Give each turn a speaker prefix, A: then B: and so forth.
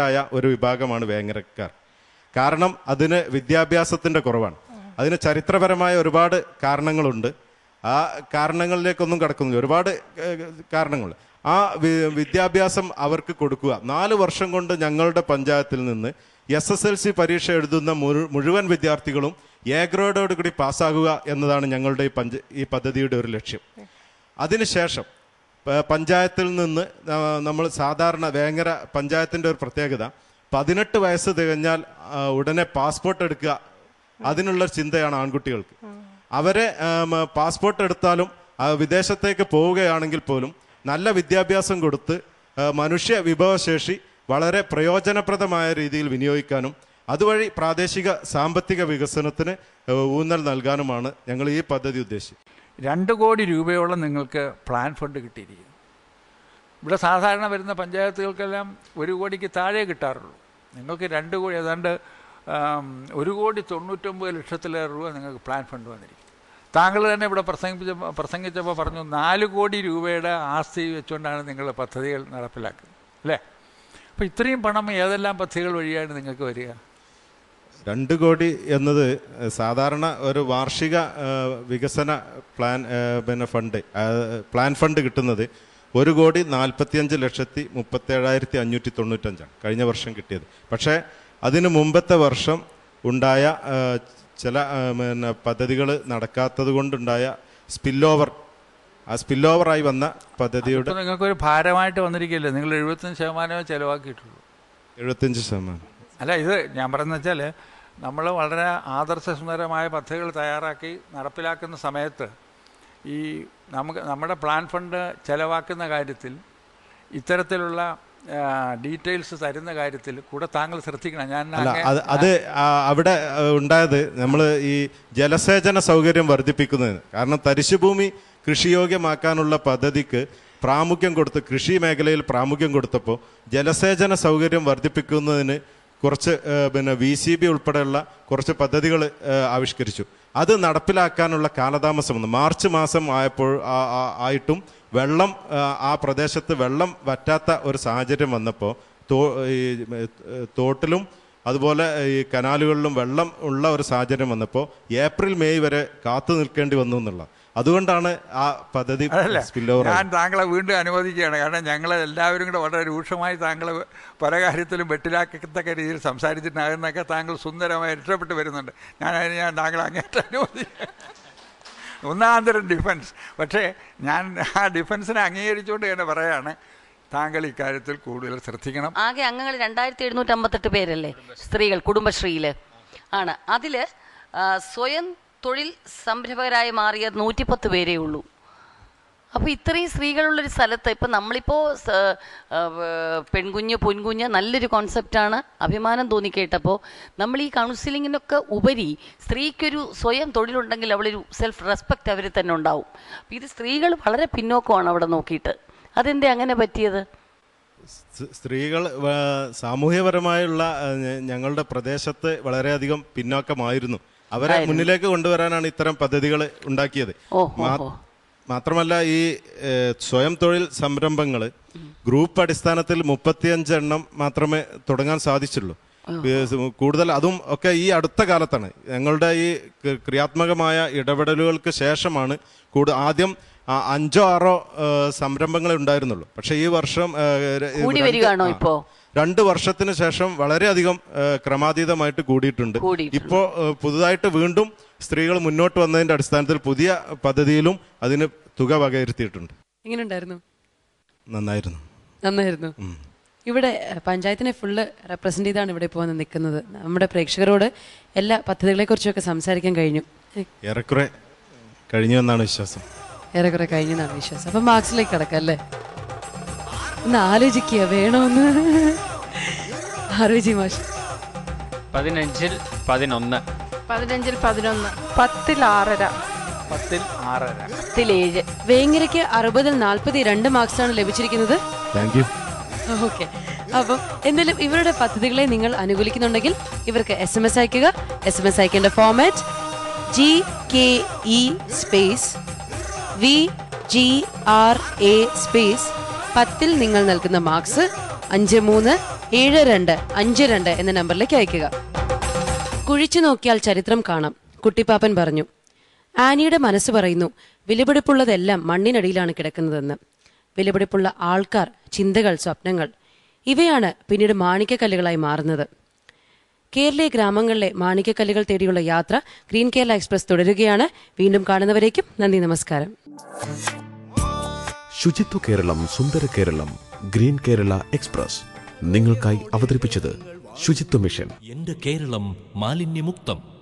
A: ായ ഒരു വിഭാഗമാണ് വേങ്ങരക്കാർ. കാരണം അതിന് വിദ്യാഭ്യാസത്തിൻ്റെ കുറവാണ്. അതിന് ചരിത്രപരമായ ഒരുപാട് കാരണങ്ങളുണ്ട്. ആ കാരണങ്ങളിലേക്കൊന്നും കടക്കുന്നില്ല. ഒരുപാട് കാരണങ്ങൾ. ആ വിദ്യാഭ്യാസം അവർക്ക് കൊടുക്കുക. 4 വർഷം കൊണ്ട് ഞങ്ങളുടെ പഞ്ചായത്തിൽ നിന്ന് SSLC പരീക്ഷ എഴുതുന്ന മുഴുവൻ വിദ്യാർത്ഥികളും എ ഗ്രേഡോട് കൂടി പാസ്സാകുക എന്നതാണ് ഞങ്ങളുടെ ഈ പദ്ധതിയുടെ ഒരു ലക്ഷ്യം. അതിനുശേഷം പഞ്ചായത്തിൽ നിന്ന് നമ്മൾ സാധാരണ വേങ്ങര പഞ്ചായത്തിൻ്റെ ഒരു പ്രത്യേകത 18 വയസ്സ് തികഞ്ഞാൽ ഉടനെ പാസ്പോർട്ട് എടുക്കുക, അതിനുള്ള ചിന്തയാണ് ആൺകുട്ടികൾക്ക്. അവരെ പാസ്പോർട്ട് എടുത്താലും വിദേശത്തേക്ക് പോവുകയാണെങ്കിൽ പോലും നല്ല വിദ്യാഭ്യാസം കൊടുത്ത് മനുഷ്യ വിഭവശേഷി വളരെ പ്രയോജനപ്രദമായ രീതിയിൽ വിനിയോഗിക്കാനും അതുവഴി പ്രാദേശിക സാമ്പത്തിക വികസനത്തിന് ഊന്നൽ നൽകാനുമാണ് ഞങ്ങൾ ഈ പദ്ധതി ഉദ്ദേശിച്ചത്.
B: 2 കോടി രൂപയോളം നിങ്ങൾക്ക് പ്ലാൻ ഫണ്ട് കിട്ടിയിരിക്കുന്നു. ഇവിടെ സാധാരണ വരുന്ന പഞ്ചായത്തുകൾക്കെല്ലാം 1 കോടിക്ക് താഴെ കിട്ടാറുള്ളൂ. നിങ്ങൾക്ക് 2 കോടി, ഏതാണ്ട് 1,99,00,000 രൂപ നിങ്ങൾക്ക് പ്ലാൻ ഫണ്ട് വന്നിരിക്കും. താങ്കൾ തന്നെ ഇവിടെ പ്രസംഗിച്ചപ്പോൾ പറഞ്ഞു 4 കോടി രൂപയുടെ ആസ്തി വെച്ചുകൊണ്ടാണ് നിങ്ങൾ പദ്ധതികൾ നടപ്പിലാക്കുന്നത്, അല്ലേ? അപ്പോൾ ഇത്രയും പണം ഏതെല്ലാം പദ്ധതികൾ വഴിയാണ് നിങ്ങൾക്ക് വരിക?
A: 2 കോടി എന്നത് സാധാരണ ഒരു വാർഷിക വികസന പ്ലാൻ ഫണ്ട് കിട്ടുന്നത് 1,45,37,595 കഴിഞ്ഞ വർഷം കിട്ടിയത്. പക്ഷേ അതിന് മുമ്പത്തെ വർഷം ഉണ്ടായ ചില പദ്ധതികൾ നടക്കാത്തത് കൊണ്ടുണ്ടായ സ്പില്ലോവറായി വന്ന പദ്ധതിയുടെ
B: നിങ്ങൾക്കൊരു ഭാരമായിട്ട് വന്നിരിക്കില്ലേ? നിങ്ങൾ 75% ചിലവാക്കിയിട്ടുള്ളൂ.
A: 75%.
B: അല്ല, ഇത് ഞാൻ പറയുന്നത് വെച്ചാൽ നമ്മൾ വളരെ ആദർശസുന്ദരമായ പദ്ധതികൾ തയ്യാറാക്കി നടപ്പിലാക്കുന്ന സമയത്ത് ഈ നമ്മുടെ പ്ലാൻ ഫണ്ട് ചിലവാക്കുന്ന കാര്യത്തിൽ ഇത്തരത്തിലുള്ള ഡീറ്റെയിൽസ് തരുന്ന കാര്യത്തിൽ കൂടെ താങ്കൾ ശ്രദ്ധിക്കണം.
A: അത് അവിടെ ഉണ്ടായത് നമ്മൾ ഈ ജലസേചന സൗകര്യം വർദ്ധിപ്പിക്കുന്നതിന്, കാരണം തരിശുഭൂമി കൃഷിയോഗ്യമാക്കാനുള്ള പദ്ധതിക്ക് പ്രാമുഖ്യം കൊടുത്ത് കൃഷി മേഖലയിൽ പ്രാമുഖ്യം കൊടുത്തപ്പോൾ ജലസേചന സൗകര്യം വർദ്ധിപ്പിക്കുന്നതിന് കുറച്ച് VCB ഉൾപ്പെടെയുള്ള കുറച്ച് പദ്ധതികൾ ആവിഷ്കരിച്ചു. അത് നടപ്പിലാക്കാനുള്ള കാലതാമസം വന്നു. മാർച്ച് മാസം ആയിട്ടും വെള്ളം ആ പ്രദേശത്ത് വെള്ളം വറ്റാത്ത ഒരു സാഹചര്യം വന്നപ്പോൾ തോട്ടിലും അതുപോലെ ഈ കനാലുകളിലും വെള്ളം ഉള്ള ഒരു സാഹചര്യം വന്നപ്പോൾ ഏപ്രിൽ മെയ് വരെ കാത്തു നിൽക്കേണ്ടി വന്നു എന്നുള്ള. അതുകൊണ്ടാണ് ആ പദ്ധതി സ്പില്ലോവർ.
B: ഞാൻ താങ്കളെ വീണ്ടും അനുവദിക്കുകയാണ്. കാരണം ഞങ്ങൾ എല്ലാവരും കൂടെ വളരെ രൂക്ഷമായി താങ്കളെ പല കാര്യത്തിലും വെട്ടിലാക്കത്തക്ക രീതിയിൽ സംസാരിച്ചിട്ടാകുന്നൊക്കെ താങ്കൾ സുന്ദരമായി രക്ഷപ്പെട്ട് വരുന്നുണ്ട്. ഞാൻ താങ്കളെ അങ്ങേറ്റം അനുവദിക്കുക. ഒന്നാന്തരം ഡിഫൻസ്. പക്ഷേ ഞാൻ ആ ഡിഫൻസിനെ അംഗീകരിച്ചുകൊണ്ട് തന്നെ പറയുകയാണ്, താങ്കൾ ഇക്കാര്യത്തിൽ കൂടുതൽ ശ്രദ്ധിക്കണം.
C: ആകെ അംഗങ്ങൾ 2758 പേരല്ലേ സ്ത്രീകൾ കുടുംബശ്രീയിൽ ആണ്. അതിൽ സ്വയം തൊഴിൽ സംരംഭകരായി മാറിയത് 110 പേരേ ഉള്ളൂ. അപ്പോൾ ഇത്രയും സ്ത്രീകളുള്ളൊരു സ്ഥലത്ത് ഇപ്പം നമ്മളിപ്പോൾ പൊൻകുഞ്ഞ് നല്ലൊരു കോൺസെപ്റ്റാണ്, അഭിമാനം തോന്നിക്കേട്ടപ്പോൾ നമ്മൾ ഈ കൗൺസിലിങ്ങിനൊക്കെ ഉപരി സ്ത്രീക്കൊരു സ്വയം തൊഴിലുണ്ടെങ്കിൽ അവളൊരു സെൽഫ് റെസ്പെക്റ്റ് അവരിൽ തന്നെ ഉണ്ടാവും. അപ്പം ഇത് സ്ത്രീകൾ വളരെ പിന്നോക്കമാണ് അവിടെ നോക്കിയിട്ട്. അതെന്തേ അങ്ങനെ പറ്റിയത്?
A: സ്ത്രീകൾ സാമൂഹ്യപരമായുള്ള ഞങ്ങളുടെ പ്രദേശത്ത് വളരെയധികം പിന്നോക്കമായിരുന്നു. അവരെ മുന്നിലേക്ക് കൊണ്ടുവരാനാണ് ഇത്തരം പദ്ധതികൾ ഉണ്ടാക്കിയത്. മാത്രമല്ല ഈ സ്വയം തൊഴിൽ സംരംഭങ്ങൾ ഗ്രൂപ്പ് അടിസ്ഥാനത്തിൽ 35 എണ്ണം മാത്രമേ തുടങ്ങാൻ സാധിച്ചുള്ളൂ. കൂടുതൽ അതും ഒക്കെ ഈ അടുത്ത കാലത്താണ്. ഞങ്ങളുടെ ഈ ക്രിയാത്മകമായ ഇടപെടലുകൾക്ക് ശേഷമാണ് ആദ്യം 5-6 സംരംഭങ്ങൾ ഉണ്ടായിരുന്നുള്ളൂ. പക്ഷെ ഈ വർഷം 2 വർഷത്തിന് ശേഷം വളരെയധികം ക്രമാതീതമായിട്ട് കൂടിയിട്ടുണ്ട്. ഇപ്പോൾ പുതുതായിട്ട് വീണ്ടും സ്ത്രീകൾ മുന്നോട്ട് വന്നതിന്റെ അടിസ്ഥാനത്തിൽ പുതിയ പദ്ധതിയിലും അതിന് തുക വകയിരുത്തിയിട്ടുണ്ട്.
D: എങ്ങനെയുണ്ടായിരുന്നു?
A: നന്നായിരുന്നു.
D: ഇവിടെ പഞ്ചായത്തിനെ ഫുള്ള് റെപ്രസെന്റ് ചെയ്താണ് ഇവിടെ ഇപ്പോൾ വന്ന് നിൽക്കുന്നത്. നമ്മുടെ പ്രേക്ഷകരോട് എല്ലാ പദ്ധതികളെ കുറിച്ചൊക്കെ സംസാരിക്കാൻ കഴിഞ്ഞു.
A: ഏറെക്കുറെ കഴിഞ്ഞു എന്നാണ് വിശ്വാസം.
D: അപ്പൊ മാർക്സിലേക്ക് കിടക്കാം അല്ലേ? ഒന്ന് ആലോചിക്കുക വേണമെന്ന്. ആലോചി മാഷ്.
E: 15-11 15-11
F: 10-6.5
C: 10-7
D: വേങ്ങരയ്ക്ക് 60-42 മാർക്സാണ് ലഭിച്ചിരിക്കുന്നത്. ഓക്കെ. അപ്പം എന്തായാലും ഇവരുടെ പദ്ധതികളെ നിങ്ങൾ അനുകൂലിക്കുന്നുണ്ടെങ്കിൽ ഇവർക്ക് SMS അയക്കുക. SMS അയക്കേണ്ട format GKE space VGRA space 10 നിങ്ങൾ നൽകുന്ന മാർക്സ് 5-3 7252 എന്ന നമ്പറിലേക്ക് അയക്കുക. കുഴിച്ചു നോക്കിയാൽ ചരിത്രം കാണാം. കുട്ടിപ്പാപ്പൻ പറഞ്ഞു. ആനിയുടെ മനസ്സ് പറയുന്നു വിലപിടിപ്പുള്ളതെല്ലാം മണ്ണിനടിയിലാണ് കിടക്കുന്നതെന്ന്. വിലപിടിപ്പുള്ള ആൾക്കാർ, ചിന്തകൾ, സ്വപ്നങ്ങൾ ഇവയാണ് പിന്നീട് മാണിക്യക്കല്ലുകളായി മാറുന്നത്. കേരളീയ ഗ്രാമങ്ങളിലെ മാണിക്യക്കല്ലുകൾ തേടിയുള്ള യാത്ര ഗ്രീൻ കേരള എക്സ്പ്രസ് തുടരുകയാണ്. വീണ്ടും കാണുന്നവരേക്കും നന്ദി, നമസ്കാരം.
F: ശുചിത്വ കേരളം, സുന്ദര കേരളം, ഗ്രീൻ കേരള എക്സ്പ്രസ് നിങ്ങൾക്കായി അവതരിപ്പിച്ചത് ശുചിത്വ മിഷൻ.
G: എന്റെ കേരളം മാലിന്യമുക്തം.